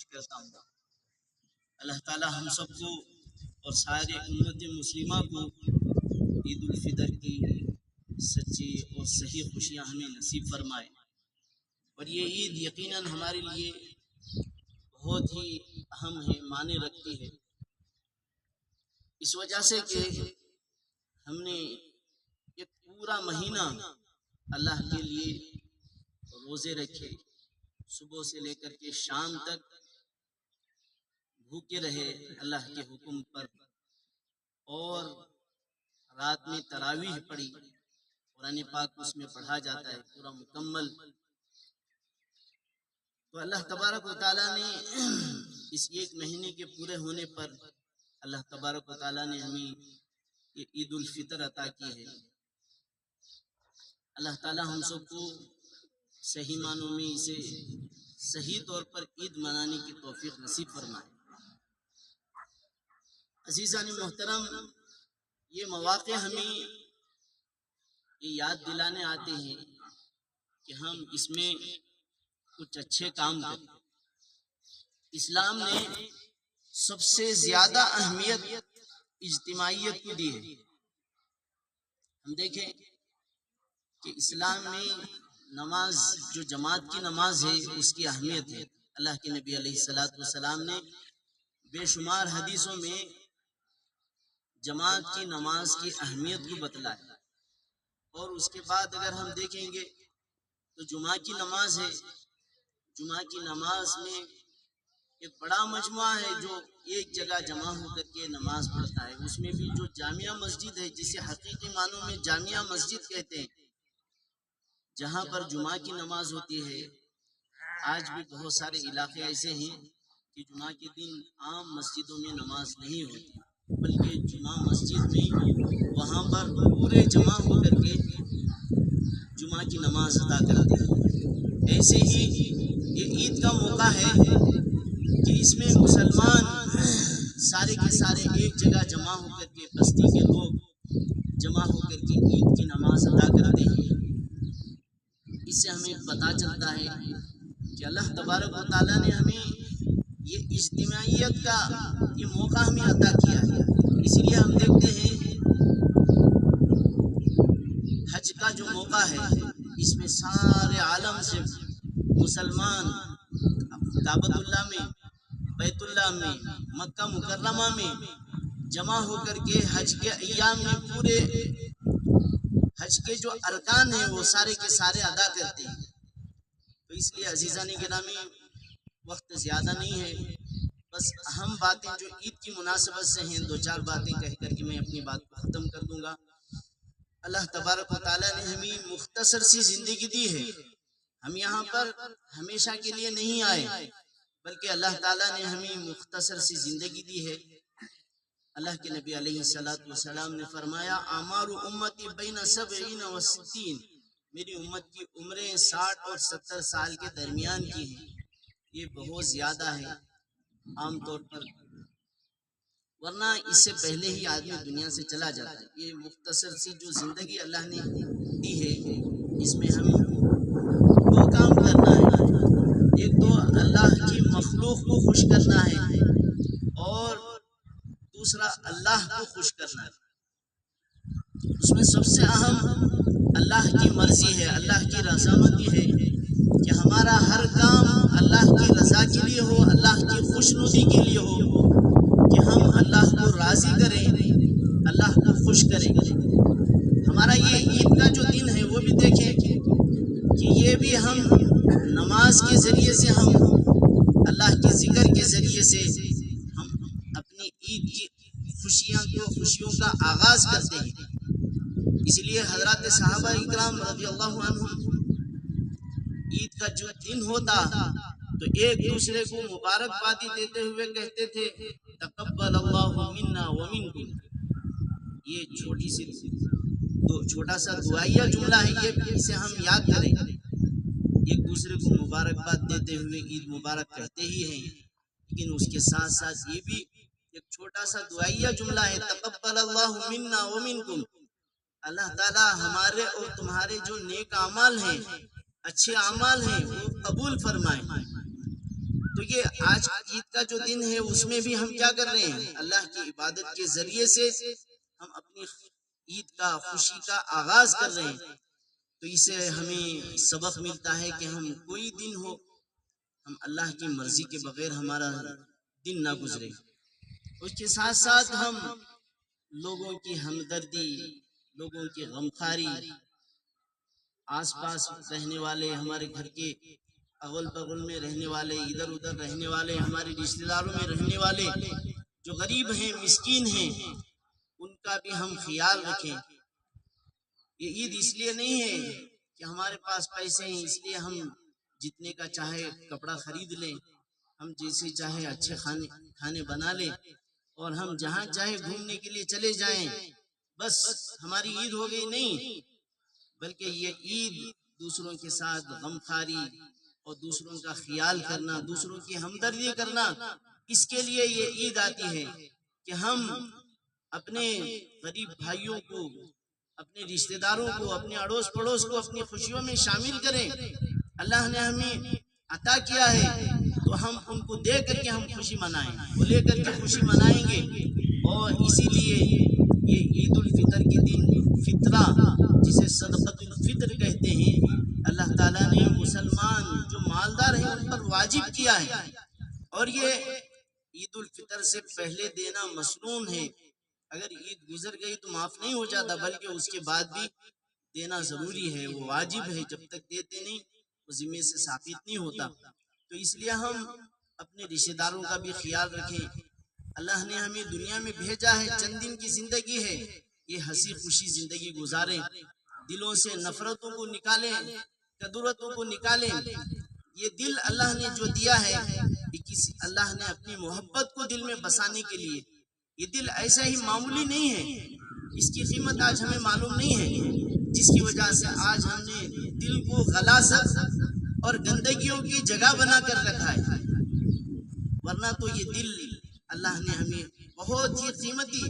کرتا ہوں اللہ تعالی ہم سب کو اور سارے امت مسلمہ کو عید الفطر کی سچی اور صحیح خوشیاں ہمیں نصیب فرمائے۔ اور یہ عید یقیناً ہمارے لیے بہت ہی اہم ہے، معنی رکھتی ہے، اس وجہ سے کہ ہم نے ایک پورا مہینہ اللہ کے لیے روزے رکھے، صبح سے لے کر کے شام تک بھوکے رہے اللہ کے حکم پر، اور رات میں تراویح پڑھی، قرآن پاک اس میں پڑھا جاتا ہے پورا مکمل۔ تو اللہ تبارک و تعالیٰ نے اس ایک مہینے کے پورے ہونے پر اللہ تبارک و تعالیٰ نے ہمیں یہ عید الفطر عطا کی ہے۔ اللہ تعالیٰ ہم سب کو صحیح معنوں میں اسے صحیح طور پر عید منانے کی توفیق نصیب فرمائے۔ عزیزان محترم، یہ مواقع ہمیں یہ یاد دلانے آتے ہیں کہ ہم اس میں کچھ اچھے کام کریں۔ اسلام نے سب سے زیادہ اہمیت اجتماعیت کو دی ہے۔ ہم دیکھیں کہ اسلام میں نماز، جو جماعت کی نماز ہے، اس کی اہمیت ہے۔ اللہ کے نبی علیہ الصلوۃ والسلام نے بے شمار حدیثوں میں جماعت کی نماز کی اہمیت کو بتلایا۔ اور اس کے بعد اگر ہم دیکھیں گے تو جمعہ کی نماز ہے، جمعہ کی نماز میں ایک بڑا مجموعہ ہے جو ایک جگہ جمع ہو کر کے نماز پڑھتا ہے۔ اس میں بھی جو جامعہ مسجد ہے، جسے حقیقی معنوں میں جامعہ مسجد کہتے ہیں، جہاں پر جمعہ کی نماز ہوتی ہے۔ آج بھی بہت سارے علاقے ایسے ہیں کہ جمعہ کے دن عام مسجدوں میں نماز نہیں ہوتی، بلکہ جمعہ مسجد میں وہاں پر پورے جمع ہو کر کے جمعہ کی نماز ادا کرتے ہیں۔ ایسے ہی یہ عید کا موقع ہے کہ اس میں مسلمان سارے کے سارے ایک جگہ جمع ہو کر کے، بستی کے لوگ جمع ہو کر کے عید کی نماز ادا کرتے ہیں۔ اس سے ہمیں پتہ چلتا ہے کہ اللہ تبارک و تعالیٰ نے ہمیں یہ اجتماعیت کا یہ موقع ہمیں عطا کیا ہے۔ اسی لیے ہم دیکھتے ہیں حج کا جو موقع ہے، اس میں سارے عالم سے مسلمان کعبۃ اللہ میں، بیت اللہ میں، مکہ مکرمہ میں جمع ہو کر کے حج کے ایام میں پورے حج کے جو ارکان ہیں وہ سارے کے سارے ادا کرتے ہیں۔ تو اس لیے عزیزان گرامی، وقت زیادہ نہیں ہے، بس اہم باتیں جو عید کی مناسبت سے ہیں، دو چار باتیں کہہ کر کے میں اپنی بات کو ختم کر دوں گا۔ اللہ تبارک و تعالیٰ نے ہمیں مختصر سی زندگی دی ہے۔ ہم یہاں پر ہمیشہ کے لیے نہیں آئے، بلکہ اللہ تعالیٰ نے ہمیں مختصر سی زندگی دی ہے۔ اللہ کے نبی علیہ الصلوۃ والسلام نے فرمایا، اعمار امتی بین 70 و 60، میری امت کی عمریں 60 اور 70 سال کے درمیان کی ہیں۔ یہ بہت زیادہ ہے عام طور پر، ورنہ اس سے پہلے ہی آدمی دنیا سے چلا جاتا ہے۔ یہ مختصر سی جو زندگی اللہ نے دی ہے، اس میں ہم دو کام کرنا ہے۔ ایک تو اللہ کی مخلوق کو خوش کرنا ہے، اور دوسرا اللہ کو خوش کرنا ہے۔ اس میں سب سے اہم اللہ کی مرضی ہے، اللہ کی رضامندی ہے، کہ ہمارا ہر کام اللہ کی رضا کے لیے ہو، اللہ کی خوشنودی کے لیے ہو، کہ ہم اللہ کو راضی کریں، اللہ کو خوش کریں۔ ہمارا یہ عید کا جو دن ہے وہ بھی دیکھیں کہ یہ بھی ہم نماز کے ذریعے سے، ہم اللہ کے ذکر کے ذریعے سے ہم اپنی عید کی خوشیوں کا آغاز کرتے ہیں۔ اس لیے حضرات صحابہ اکرام رضی اللہ عنہم عید کا جو دن ہوتا تو ایک دوسرے کو مبارکبادی دیتے ہوئے کہتے تھے، تقبل اللہ منا ومنکم۔ یہ چھوٹا سا دعائیہ جملہ ہے، یہ اسے ہم یاد کریں۔ ایک دوسرے کو مبارکباد دیتے ہوئے عید مبارک کہتے ہی ہیں، لیکن اس کے ساتھ ساتھ یہ بھی ایک چھوٹا سا دعائیہ جملہ ہے، تقبل اللہ منا ومنکم۔ اللہ تعالیٰ ہمارے اور تمہارے جو نیک اعمال ہیں، اچھے اعمال ہیں، وہ قبول فرمائیں۔ تو تو یہ آج عید کا جو دن ہے اس میں بھی ہم کیا کر رہے ہیں؟ اللہ کی عبادت کے ذریعے سے ہم اپنی عید کا خوشی کا آغاز کر رہے ہیں. تو اس سے ہمیں سبق ملتا ہے کہ ہم کوئی دن ہو ہم اللہ کی مرضی کے بغیر ہمارا دن نہ گزرے. اس کے ساتھ ساتھ ہم لوگوں کی ہمدردی، لوگوں کی غمخواری، آس پاس رہنے والے، ہمارے گھر کے اغل بغل میں رہنے والے، ادھر ادھر رہنے والے، ہمارے رشتہ داروں میں رہنے والے جو غریب ہیں، مسکین ہیں، ان کا بھی ہم خیال رکھیں. یہ عید اس لیے نہیں ہے کہ ہمارے پاس پیسے ہیں اس لیے ہم جتنے کا چاہے کپڑا خرید لیں، ہم جیسے چاہے اچھے کھانے بنا لیں اور ہم جہاں چاہے گھومنے کے لیے چلے جائیں، بس ہماری عید ہو گئی. نہیں، بلکہ یہ عید دوسروں کے ساتھ غمخواری اور دوسروں کا خیال کرنا، دوسروں کی ہمدردی کرنا، اس کے لیے یہ عید آتی ہے کہ ہم اپنے غریب بھائیوں کو، اپنے رشتہ داروں کو، اپنے اڑوس پڑوس کو اپنی خوشیوں میں شامل کریں. اللہ نے ہمیں عطا کیا ہے تو ہم ان کو دے کر کے ہم خوشی منائیں، وہ لے کر کے خوشی منائیں گے. اور اسی لیے یہ عید الفطر کے دن فطرہ جسے صدقۃ الفطر کہتے ہیں، اللہ تعالیٰ نے مسلمان جو مالدار ہیں ان پر واجب کیا ہے. اور یہ عید الفطر سے پہلے دینا مسنون ہے. اگر عید گزر گئی تو معاف نہیں ہو جاتا، بلکہ اس کے بعد بھی دینا ضروری ہے، وہ واجب ہے. جب تک دیتے نہیں وہ ذمے سے ثابت نہیں ہوتا. تو اس لیے ہم اپنے رشتہ داروں کا بھی خیال رکھیں. اللہ نے ہمیں دنیا میں بھیجا ہے، چند دن کی زندگی ہے، یہ ہنسی خوشی زندگی گزاریں، دلوں سے نفرتوں کو نکالیں، کدورتوں کو نکالیں. یہ دل اللہ نے جو دیا ہے، اللہ نے اپنی محبت کو دل میں بسانے کے لیے، یہ دل ایسا ہی معمولی نہیں ہے، اس کی قیمت آج ہمیں معلوم نہیں ہے، جس کی وجہ سے آج ہم نے دل کو غلاظت اور گندگیوں کی جگہ بنا کر رکھا ہے. ورنہ تو یہ دل اللہ نے ہمیں بہت ہی قیمتی،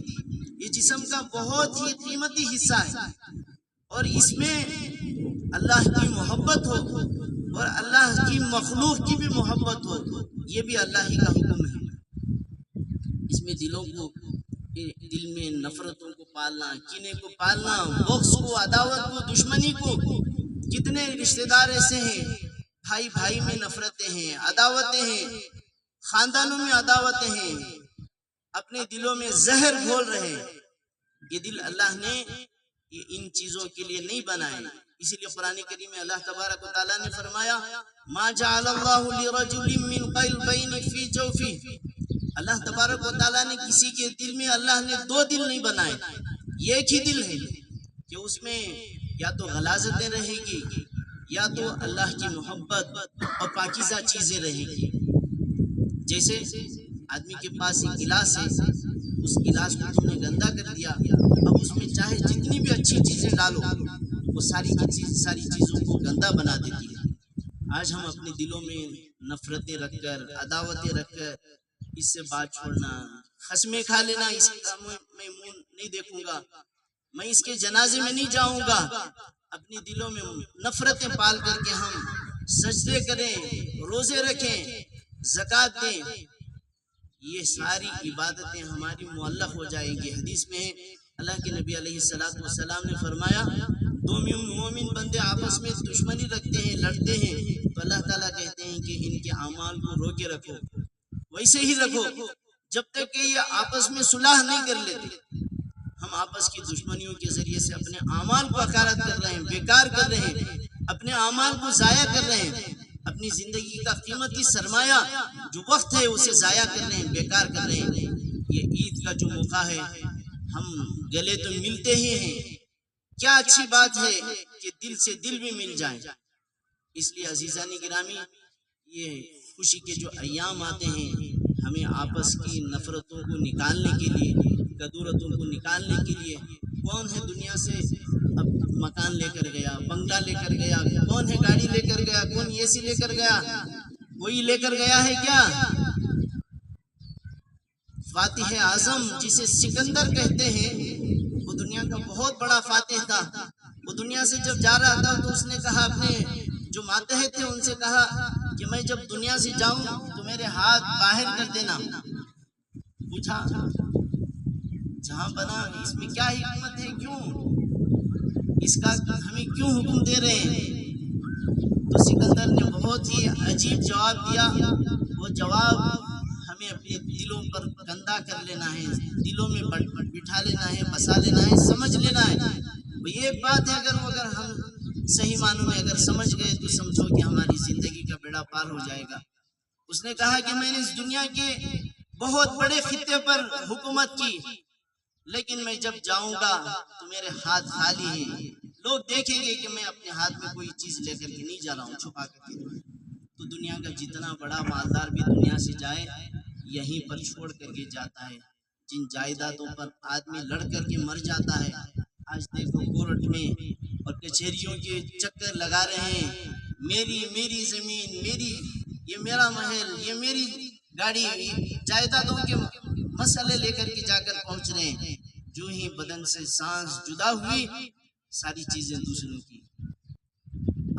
یہ جسم کا بہت ہی قیمتی حصہ ہے، اور اس میں اللہ کی محبت ہو اور اللہ کی مخلوق کی بھی محبت ہو، یہ بھی اللہ ہی کا حکم ہے. اس میں دل میں نفرتوں کو پالنا، کینے کو پالنا، بغض کو، عداوت کو، دشمنی کو. کتنے رشتہ دار ایسے ہیں، بھائی بھائی میں نفرتیں ہیں، عداوتیں ہیں، خاندانوں میں عداوتیں ہیں، اپنے دلوں میں زہر گھول رہے ہیں. یہ دل اللہ نے یہ ان چیزوں کے لیے نہیں بنائے. اسی لیے قرآن کریم میں اللہ تبارک و تعالیٰ نے فرمایا ما جعل اللہ لرجل من قلبین فی جوفہ. اللہ تبارک و تعالیٰ نے کسی کے دل میں اللہ نے دو دل نہیں بنائے، ایک ہی دل ہے کہ اس میں یا تو غلاظتیں رہے گی یا تو اللہ کی محبت اور پاکیزہ چیزیں رہیں گی. جیسے آدمی کے پاس ایک گلاس ہے، اس گلاس کو تم نے گندا کر دیا، اب اس میں چاہے جتنی بھی اچھی چیزیں ڈالو وہ ساری چیزوں کو گندا بنا دیتی ہے. آج ہم اپنے دلوں میں نفرتیں رکھ کر، عداوتیں رکھ کر، اس سے بات چھوڑنا، خصمیں کھا لینا، اس کا میں منہ نہیں دیکھوں گا، میں اس کے جنازے میں نہیں جاؤں گا، اپنی دلوں میں نفرتیں پال کر کے ہم سجدے کریں، روزے رکھیں، زکوٰۃ دیں، یہ ساری عبادتیں ہماری معلق ہو جائیں گی. حدیث میں اللہ کے نبی علیہ السلام نے فرمایا دو مومن بندے آپس میں دشمنی رکھتے ہیں، لڑتے ہیں، تو اللہ تعالیٰ کہتے ہیں کہ ان کے اعمال کو روکے رکھو، ویسے ہی رکھو جب تک کہ یہ آپس میں صلح نہیں کر لیتے. ہم آپس کی دشمنیوں کے ذریعے سے اپنے اعمال کو حقارت کر رہے ہیں، بیکار کر رہے ہیں، اپنے اعمال کو ضائع کر رہے ہیں، اپنی زندگی کا قیمتی سرمایہ جو وقت ہے اسے ضائع کر رہے ہیں، بیکار کر رہے ہیں. یہ عید کا جو موقع ہے ہم گلے تو ملتے ہی ہیں، کیا اچھی بات ہے کہ دل سے دل بھی مل جائیں. اس لیے عزیزان گرامی، یہ خوشی کے جو ایام آتے ہیں ہمیں آپس کی نفرتوں کو نکالنے کے لیے، کدورتوں کو نکالنے کے لیے. کون ہے دنیا سے اب مکان لے کر گیا، بنگلہ لے کر گیا، کون ہے گاڑی لے کر گیا، کون اے سی لے کر گیا، کوئی لے کر گیا ہے کیا؟ فاتح اعظم جسے سکندر کہتے ہیں، وہ دنیا کا بہت بڑا فاتح تھا. وہ دنیا سے جب جا رہا تھا تو اس نے کہا، اپنے جو ماتحت تھے ان سے کہا کہ میں جب دنیا سے جاؤں تو میرے ہاتھ باہر کر دینا. پوچھا جہاں بنا اس میں کیا حکمت ہے، کیوں اس کا ہمیں کیوں حکم دے رہے ہیں؟ تو سکندر نے بہت ہی عجیب جواب دیا. وہ جواب ہمیں اپنے دلوں پر گندا کر لینا ہے، دلوں میں بٹھا لینا ہے، بسا لینا ہے، سمجھ لینا ہے. وہ یہ بات ہے، اگر ہم صحیح معنوں میں اگر سمجھ گئے تو سمجھو کہ ہماری زندگی کا بیڑا پار ہو جائے گا. اس نے کہا کہ میں نے اس دنیا کے بہت بڑے خطے پر حکومت کی، لیکن میں جب جاؤں گا تو میرے ہاتھ خالی ہیں. لوگ دیکھیں گے کہ میں اپنے ہاتھ میں کوئی چیز لے کر کے نہیں جا رہا ہوں، چھپا کر کے. تو دنیا کا جتنا بڑا مالدار بھی دنیا سے جائے یہیں پر چھوڑ کر کے جاتا ہے. جن جائیدادوں پر آدمی لڑ کر کے مر جاتا ہے، آج دیکھو کورٹ میں اور کچہریوں کے چکر لگا رہے ہیں، میری زمین، یہ میرا محل، یہ میری گاڑی، جائیدادوں کے مسئلے لے کر کے جا کر پہنچ رہے ہیں. جو ہی بدن سے سانس جدا ہوئی، ساری چیزیں دوسروں کی،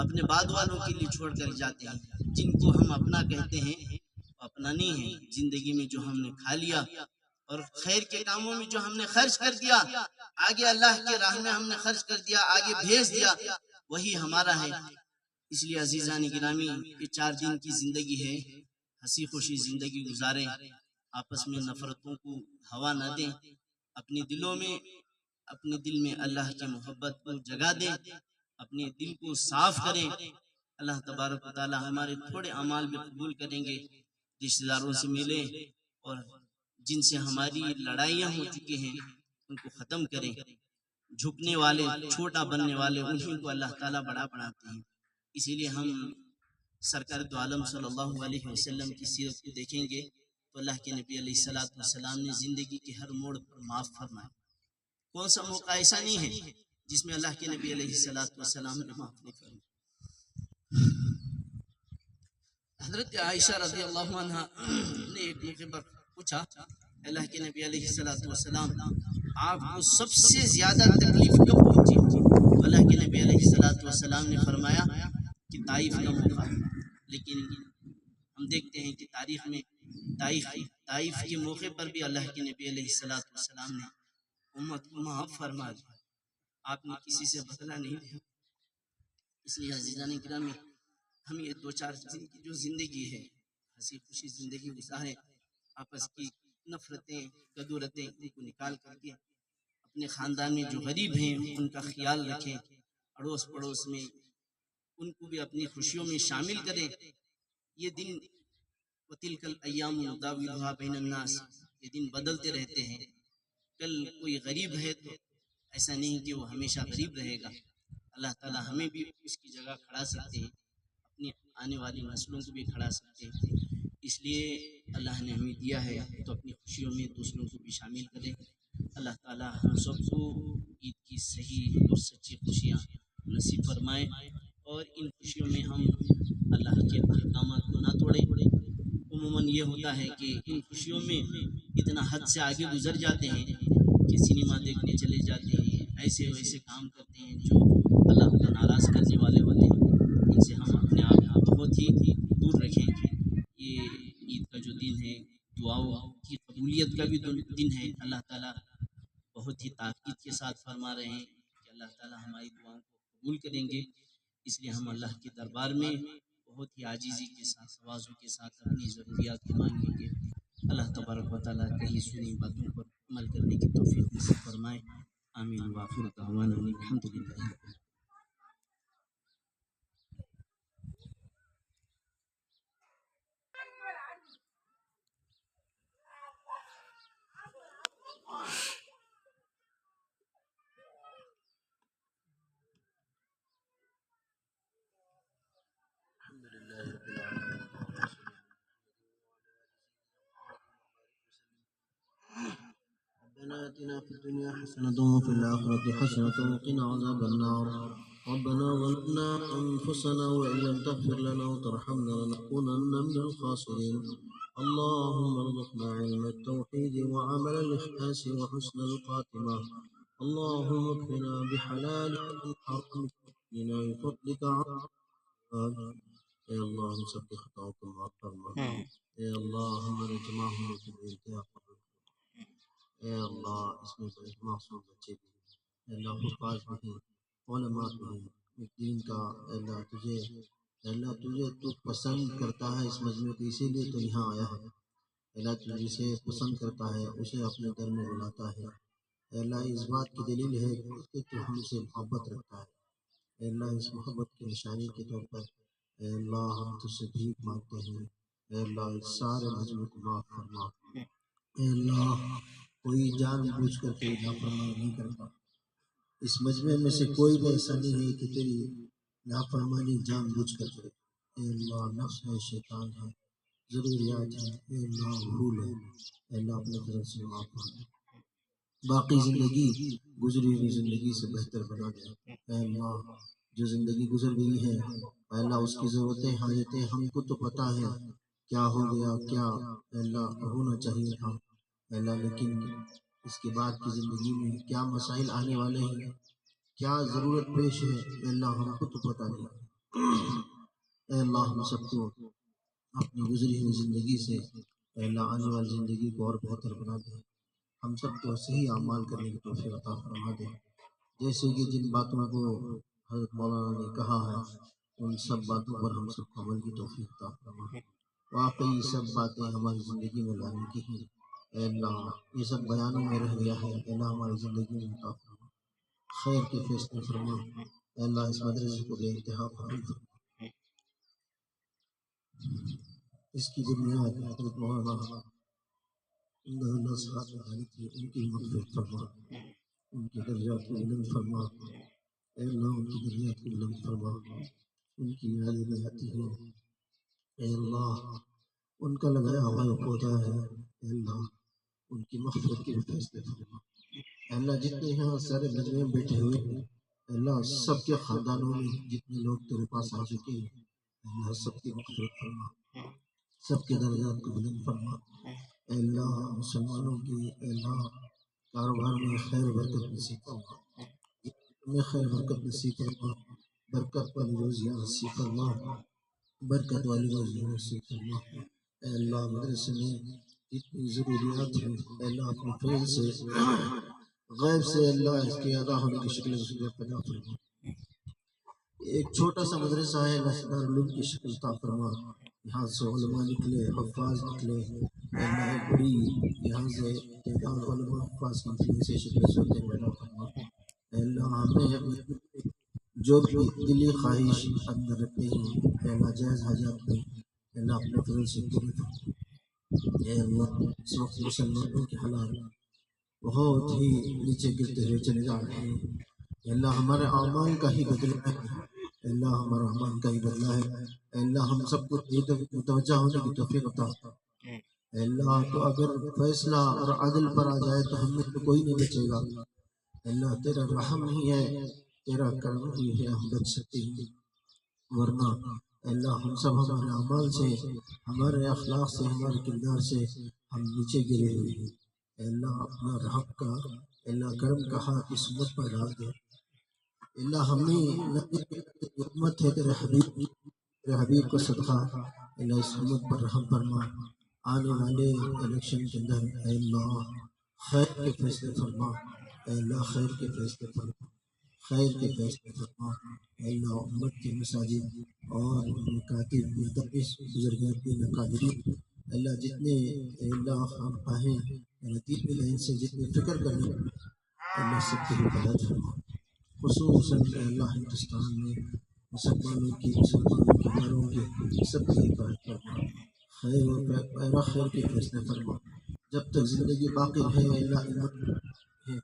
اپنے بعد والوں کے لیے چھوڑ کر جاتے ہیں. جن کو ہم اپنا کہتے ہیں وہ اپنا نہیں ہے. زندگی میں جو ہم نے کھا لیا اور خیر کے کاموں میں جو ہم نے خرچ کر دیا، آگے اللہ کے راہ میں ہم نے خرچ کر دیا، آگے بھیج دیا، وہی ہمارا ہے. اس لیے عزیزان گرامی، یہ 4 دن کی زندگی ہے، ہنسی خوشی زندگی گزاریں، آپس میں نفرتوں کو ہوا نہ دیں. اپنے دل میں اللہ کی محبت کو جگا دیں، اپنے دل کو صاف کریں. اللہ تبارک و تعالی ہمارے تھوڑے اعمال بھی قبول کریں گے. رشتہ داروں سے ملیں اور جن سے ہماری لڑائیاں ہو چکی ہیں ان کو ختم کریں. جھکنے والے، چھوٹا بننے والے، انہیں کو اللہ تعالیٰ بڑا بناتے ہیں. اسی لیے ہم سرکار دو عالم صلی اللہ علیہ وسلم کی سیرت کو دیکھیں گے تو اللہ کے نبی علیہ السلام نے زندگی کے ہر موڑ پر معاف فرمایا. کون سا موقع ایسا نہیں ہے جس میں اللہ کے نبی علیہ السلام نے معاف نہیں فرمایا. حضرت عائشہ رضی اللہ عنہ نے ایک موقع پر پوچھا، اللہ کے نبی علیہ السلام آپ کو سب سے زیادہ تکلیف کب پہنچی؟ اللہ کے نبی علیہ السلام نے فرمایا کہ طائف کا موقع. لیکن ہم دیکھتے ہیں کہ تاریخ میں طائف کے موقع پر بھی اللہ کے نبی علیہ السلام نے امت کو معاف فرما دیا. آپ نے کسی سے بدلہ نہیں لیا. اس لیے عزیزان گرامی، ہم یہ 2-4 دن کی جو زندگی ہے، ہنسی خوشی زندگی گزاریں. آپس کی نفرتیں، کدورتیں ان کو نکال کر کے اپنے خاندان میں جو غریب ہیں ان کا خیال رکھیں. اڑوس پڑوس میں ان کو بھی اپنی خوشیوں میں شامل کریں. یہ دن وَتِلْكَ الْأَيَّامُ نُدَاوِلُهَا بَيْنَ النَّاسِ، یہ دن بدلتے رہتے ہیں. کل کوئی غریب ہے تو ایسا نہیں کہ وہ ہمیشہ غریب رہے گا. اللہ تعالیٰ ہمیں بھی اس کی جگہ کھڑا سکتے ہیں، اپنی آنے والی نسلوں کو بھی کھڑا سکتے ہیں. اس لیے اللہ نے ہمیں دیا ہے تو اپنی خوشیوں میں دوسروں کو بھی شامل کریں. اللہ تعالیٰ ہم سب کو عید کی صحیح اور سچی خوشیاں نصیب فرمائے، اور ان خوشیوں میں ہم اللہ کے احکامات کو نہ توڑیں. عموماً یہ ہوتا ہے کہ ان خوشیوں میں اتنا حد سے آگے گزر جاتے ہیں کہ سنیما دیکھنے چلے جاتے ہیں، ایسے ویسے کام کرتے ہیں جو اللہ کو ناراض کرنے والے ہوتے ہیں. ان سے ہم اپنے آپ کو بہت ہی دور رکھیں. یہ عید کا جو دن ہے، دعاؤں کی قبولیت کا بھی دن ہے. اللہ تعالیٰ بہت ہی تاکید کے ساتھ فرما رہے ہیں کہ اللہ تعالیٰ ہماری دعاؤں کو قبول کریں گے. اس لیے ہم اللہ کے دربار میں بہت ہی عاجزی کے ساتھ، تواضع کے ساتھ اپنی ضروریات کو مانگیں گے. اللہ تبارک و تعالیٰ کہیں سنی باتوں پر عمل کرنے کی توفیق نصیب فرمائے. آمین. وآخر دعوانا ان الحمد للہ. ربنا آتنا في الدنيا حسنة وفي الآخرة حسنة وقنا عذاب النار. ربنا ظلمنا أنفسنا وإن لم تغفر لنا وترحمنا لنكونن من الخاسرين. اللهم ارزقنا علم التوحيد وعمل الإخلاص وحسن الخاتمة. اللهم اكفنا بحلالك عن حرامك، واغننا بفضلك عن عافاك. اے اللہ ہم سب کی خطاؤں کو معاف فرما، اے اللہ ہمارے جمع ہونے کے لیے انتہا قبول فرما، اے اللہ اس میں بڑے معصوم بچے بھی ہیں، اے اللہ حفاظ بھی ہیں، علماء بھی ہیں، اس دین کا اے اللہ تجھے تو پسند کرتا ہے اس مجمع کو، اسی لیے تو یہاں آیا ہے، اے اللہ تو جسے پسند کرتا ہے اسے اپنے در میں بلاتا ہے، اے اللہ اس بات کی دلیل ہے کہ تو ہم سے محبت رکھتا ہے، اے اللہ اس محبت کی نشانی کے طور پر اے اللہ ہم تجھ سے بھیک مانگتے ہیں، اے اللہ اس سارے مجمع کو معاف فرما، اے اللہ کوئی جان بوجھ کر تیری نافرمانی نہیں کرتا، اس مجمع میں سے کوئی بھی ایسا نہیں ہے کہ تیری نافرمانی جان بوجھ کر کرے، اے اللہ نفس ہے، شیطان ہے، ضروریات ہیں، اے اللہ بھول ہے، اے اللہ اپنے طرف سے معاف فرما، باقی زندگی گزری ہوئی زندگی سے بہتر بنا دے، اے اللہ جو زندگی گزر گئی ہے اے اللہ اس کی ضرورتیں حاجتیں ہم کو تو پتہ ہے کیا ہو گیا، کیا اے اللہ ہونا چاہیے تھا، اے اللہ لیکن اس کے بعد کی زندگی میں کیا مسائل آنے والے ہیں، کیا ضرورت پیش ہے، اے اللہ ہم کو تو پتہ نہیں، اے اللہ ہم سب کو اپنی گزری ہوئی زندگی سے اے اللہ آنے والی زندگی کو اور بہتر بنا دے، ہم سب کو صحیح اعمال کرنے کی توفیق عطا فرما دے، جیسے کہ جن باتوں کو حضرت مولانا نے کہا ہے ان سب باتوں پر ہم سب کو عمل کی توفیق عطا فرما، واقعی یہ سب باتیں ہماری زندگی میں لانے کی ہیں، اے اللہ یہ سب بیانوں میں رہ گیا ہے، اے اللہ ہماری زندگی میں عطا فرما، خیر کے فیصلے فرما، اے اللہ اس مدرسے کو بے انتہا قبول فرما، اس کی بنیاد حضرت مولانا اللہ صاحب علی تھی، ان کی مغفرت فرما، ان کے درجات کو بلند فرما، اے اللہ ان کی درجات کو بلند فرما، ان کی یادیں میں آتی ہیں، اے اللہ ان کا لگایا ہوا یہ پودا ہے، اے اللہ ان کی مغفرت کے بھی فیصلے فرما، اے اللہ جتنے یہاں سارے مجمع میں بیٹھے ہوئے ہیں اے اللہ سب کے خاندانوں میں جتنے لوگ تیرے پاس آ چکے ہیں اے اللہ سب کی مغفرت فرما، سب کے درجات کو بلند فرما، اے اللہ مسلمانوں کی اے اللہ کاروبار میں خیر برکت نصیب فرما، میں خیر برکت نصیب فرما، برکت والی روزیاں نصیب فرما، برکت والی روزیاں نصیب فرما، اے اللہ مدرسے میں جتنی ضروریات ہیں اے اللہ اپنے فضل سے غیب سے اللہ اس کے ادا ہونے کی شکل صورت پیدا فرما، ایک چھوٹا سا مدرسہ ہے لشکر علوم کی شکل عطا فرما، یہاں سے علماء نکلے، حفاظ نکلے، اے اللہ ایک بڑی یہاں سے تعداد علماء حفاظ کی نکلے، سے شکل صورت پیدا فرما، اے اللہ ہمیں اپنے جو بھی دلی خواہش اندر رکھتے ہیں اے اللہ جائز حاجات میں اے اللہ اپنے فضل سے پوری فرما، اے اللہ اس وقت مسلمانوں کے حالات بہت ہی نیچے گرتے ہوئے چلے جا رہے ہیں، اے اللہ ہمارے اعمال کا ہی بدلہ ہے، اے اللہ ہمارا اعمال کا ہی بدلہ ہے، اے اللہ ہم سب کو متوجہ ہونے کی توفیق عطا، اے اللہ تو اگر فیصلہ اور عدل پر آ جائے تو ہم میں تو کوئی نہیں بچے گا، اے اللہ تیرا رحم ہی ہے، تیرا کرم ہی ہے ہم بچ سکتے ہیں، ورنہ اے اللہ ہم سب ہمارے اعمال سے، ہمارے اخلاق سے، ہمارے کردار سے ہم نیچے گرے ہوئے ہیں، اے اللہ اپنا رحم کا اے اللہ کرم کا ہاتھ اس امت پر ڈال دے، اے اللہ ہمیں امت ہے تیرے حبیب کا صدقہ، اے اللہ اس امت پر رحم فرما، آنے والے الیکشن کے اندر اے اللہ خیر کے فیصلے فرما، اے اللہ خیر کے فیصلے فرما، خیر کے فیصلے فرما، اے اللہ امت کے مساجد اور مکاتب مدرس بزرگان اکابرین اے اللہ جتنے اے اللہ خانقاہیں دین لائن سے جتنے فکر کرنے اے اللہ سب کی حفاظت فرما، خصوصاً اے اللہ ہندوستان میں مسلمانوں کی گھروں کی سب کی حفاظت فرما، خیر و پیرا خیر کے فیصلے فرما، جب تک زندگی باقی رہے اے اللہ ایمان ہے،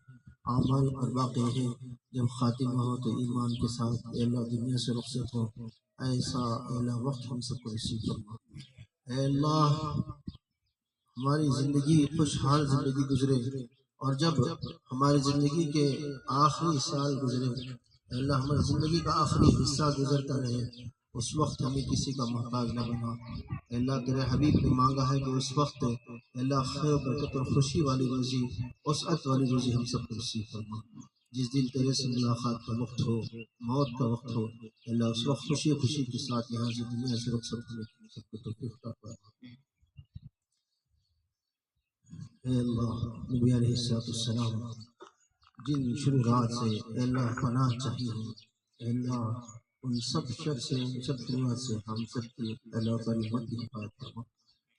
اعمال پر باقی رہے، جب خاتمہ ہو تو ایمان کے ساتھ اے اللہ دنیا سے رخصت ہو، ایسا اے اللہ وقت ہم سب کو نصیب فرما، اے اللہ ہماری زندگی خوشحال زندگی گزرے، اور جب ہماری زندگی کے آخری سال گزرے اے اللہ ہماری زندگی کا آخری حصہ گزرتا رہے، اس وقت ہمیں کسی کا محتاج نہ بنا، اے اللہ تیرے حبیب نے مانگا ہے کہ اس وقت اے اللہ خیر و برکت اور خوشی والی روزی، وسعت والی روزی ہم سب کو نصیب فرما، جس دن تیرے سے ملاقات کا وقت ہو، موت کا وقت ہو، اللہ اس وقت خوشی خوشی کے ساتھ یہاں سے دنیا سے رخصت ہونے کی سب کو توفیق عطا فرما۔ اے اللہ، نبی علیہ السلام جن شروعات سے اے اللہ پناہ چاہیے ہیں، اے اللہ ان سب شر سے، ان سب شروعات سے ہم سب کی اللہ تعالی مت کی حفاظت فرما۔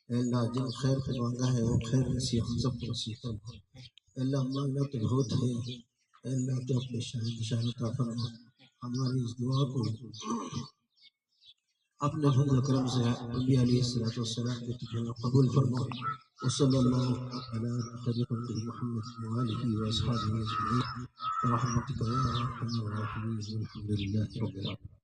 اے اللہ جن خیر کو مانگا ہے وہ خیر نصیب ہم سب کو نصیب فرما۔ اے اللہ مانگنا تو بہت ہے، اے اللہ تو اپنے شان عطا فرما۔ ہماری اس دعا کو اپنے فضل و کرم سے نبی علیہ السلام کے تجھے قبول فرما۔ وصلی اللہ علی خیر خلقہ محمد وآلہ واصحابہ اجمعین برحمتک یا ارحم الراحمین والحمد للہ رب العالمین۔